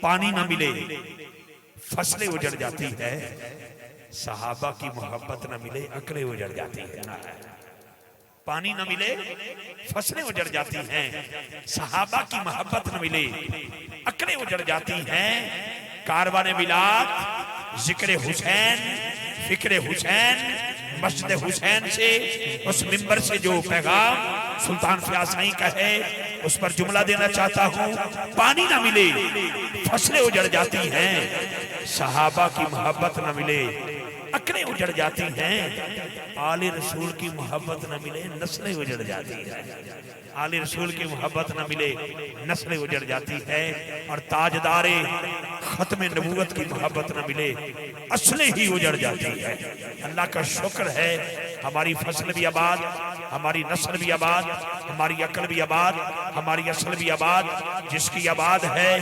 پانی نہ ملے فصلیں اجڑ جاتی ہے، صحابہ کی محبت نہ ملے عقلیں اجڑ جاتی ہے۔ پانی نہ ملے فصلیں اجڑ جاتی ہیں، صحابہ کی محبت نہ ملے عقلیں اجڑ جاتی ہیں۔ کاروان میلاد ذکر حسین، فکر حسین، مسجد حسین سے اس منبر سے جو پیغام سلطان فیاض کا ہے اس پر جملہ دینا چاہتا ہوں۔ پانی نہ ملے فصلیں اجڑ جاتی ہیں، صحابہ کی محبت نہ ملے عقلیں اجڑ جاتی ہیں، آل رسول کی محبت نہ ملے نسلیں اجڑ جاتی ہیں، آل رسول کی محبت نہ ملے نسلیں اجڑ جاتی ہے، اور تاجدار ختم نبوت کی محبت نہ ملے اصلیں ہی اجڑ جاتی ہے۔ اللہ کا شکر ہے ہماری فصل بھی آباد، ہماری نسل بھی آباد، ہماری عقل بھی آباد، ہماری اصل بھی آباد۔ جس کی آباد ہے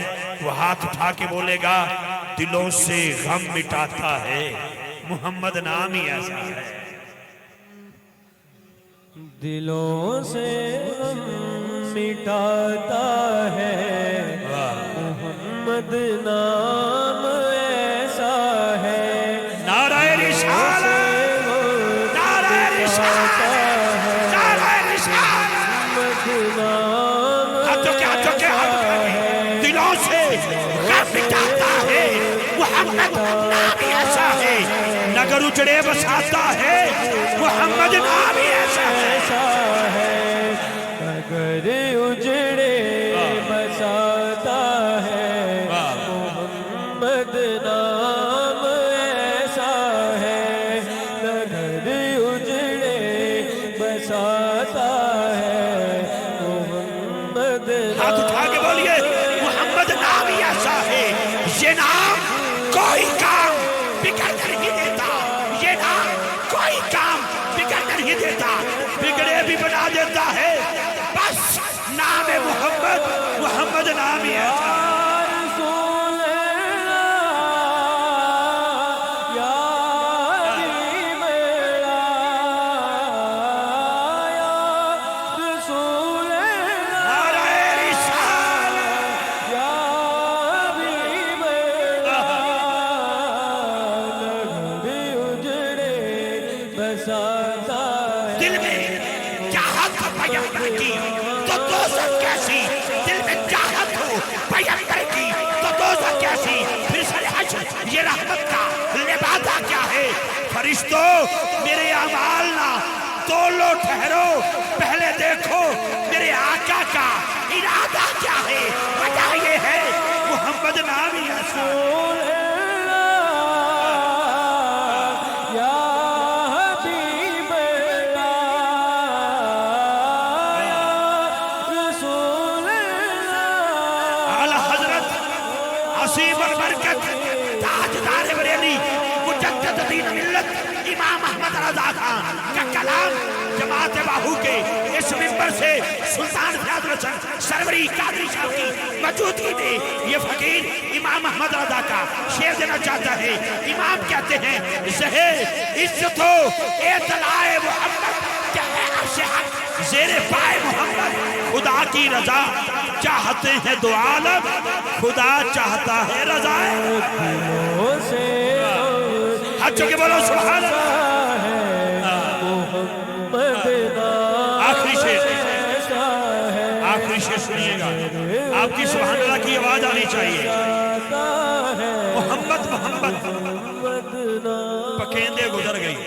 وہ ہاتھ اٹھا کے بولے گا دلوں سے غم مٹاتا ہے محمد نام ہی ایسا ہے۔ دلوں سے غم مٹاتا ہے محمد نام ایسا ہے۔ نعرہ رسالت، نعرہ رسالت، نعرہ رسالت، محمد نام ہاتھوں کے دلوں سے غم مٹاتا ہے محمد نام ہی ایسا ہے۔ نگر اجڑے بساتا ہے محمد نام ہی ایسا ہے۔ نگر اجڑے بساتا ہے محمد نام ایسا ہے۔ نگر اجڑے بساتا ہے محمد ہاتھ اٹھا کے بولیے محمد نام ہی ایسا ہے۔ یہ نام کوئی کام بگڑ کر ہی دیتا، یہ نام کوئی کام بگڑ کر ہی دیتا، بگڑے بھی بنا دیتا ہے۔ بس نام محمد، محمد نام ہی ایسا ہے۔ دل میں چاہت ہو پیغمبر کی تو دوزخ کیسی، دل میں چاہت ہو پیغمبر کی تو دوزخ کیسی، پھر سر حشر یہ رحمت کا لبادہ کیا ہے۔ فرشتوں میرے اعمال نہ تولو ٹھہرو، پہلے دیکھو میرے آقا کا ارادہ کیا ہے۔ وجہ یہ ہے محمد نام ہی ایسا ہے۔ عظیم البرکت تاجدار بریلی مجدد دین ملت امام احمد رضا خان کا کلام جماعت باہو کے اس منبر سے سلطان فیاض رسن سروری قادری صاحب کی موجودگی میں یہ فقیر امام احمد رضا کا شعر دینا چاہتا ہے۔ امام کہتے ہیں زہر عزت ہو اطلاع محمد کیا ہے عرش حق زیر پائے محمد، خدا کی رضا چاہتے ہیں دو عالم، خدا چاہتا ہے رضا۔ ہاتھوں کے بولو سبحان اللہ۔ آخری شعر، آخری شعر سنیے گا، آپ کی سبحان اللہ کی آواز آنی چاہیے۔ محمد محمد پکیندے گزر گئی،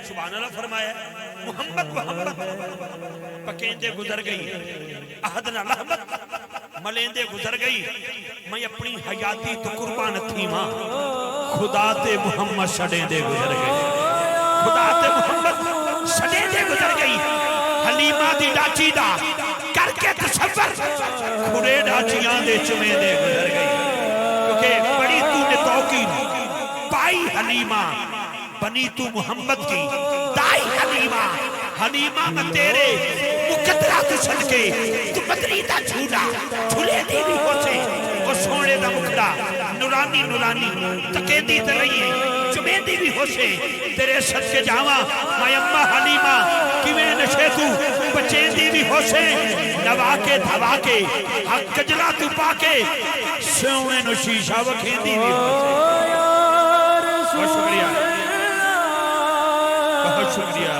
سبحان اللہ فرمایا محمد محمد پکیندے گزر گئی، احد نہ لحمت ملیندے گزر گئی، میں اپنی حیاتی تو قربان تھی ماں، خدا تے محمد سڑیندے گزر گئی، خدا تے محمد سڑیندے گزر گئی۔ حلیمہ دی ڈاچی دا کر کے تصور کھڑے ڈاچیاں دے چمیندے گزر گئی، کیونکہ بڑی تو نے توقیر پائی حلیمہ، بنی تو محمد کی دائی حلیمہ، حلیمہ میں تیرے مقدرہ تو صدقے تو مدریدہ جھولا جھولے دی بھی ہو سے وہ سوڑے دا مکڑا نورانی نورانی تقیدی تلائیے چمیر کھیندی بھی ہو سے تیرے صدقے جاواں میں اماں حلیمہ کیویں نشے تو بچیندی بھی ہو سے نوا کے دھوا کے حق کجلا تو پا کے سونے نو شیشہ وکھیندی بھی ہو سے بہت شکریہ بہت شکریہ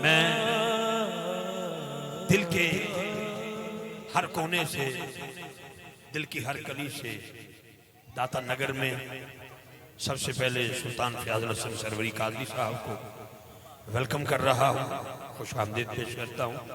میں دل کے ہر کونے سے دل کی ہر گلی سے داتا نگر میں سب سے پہلے سلطان فیاض الحسن سروری قادری صاحب کو ویلکم کر رہا ہوں خوش آمدید پیش کرتا ہوں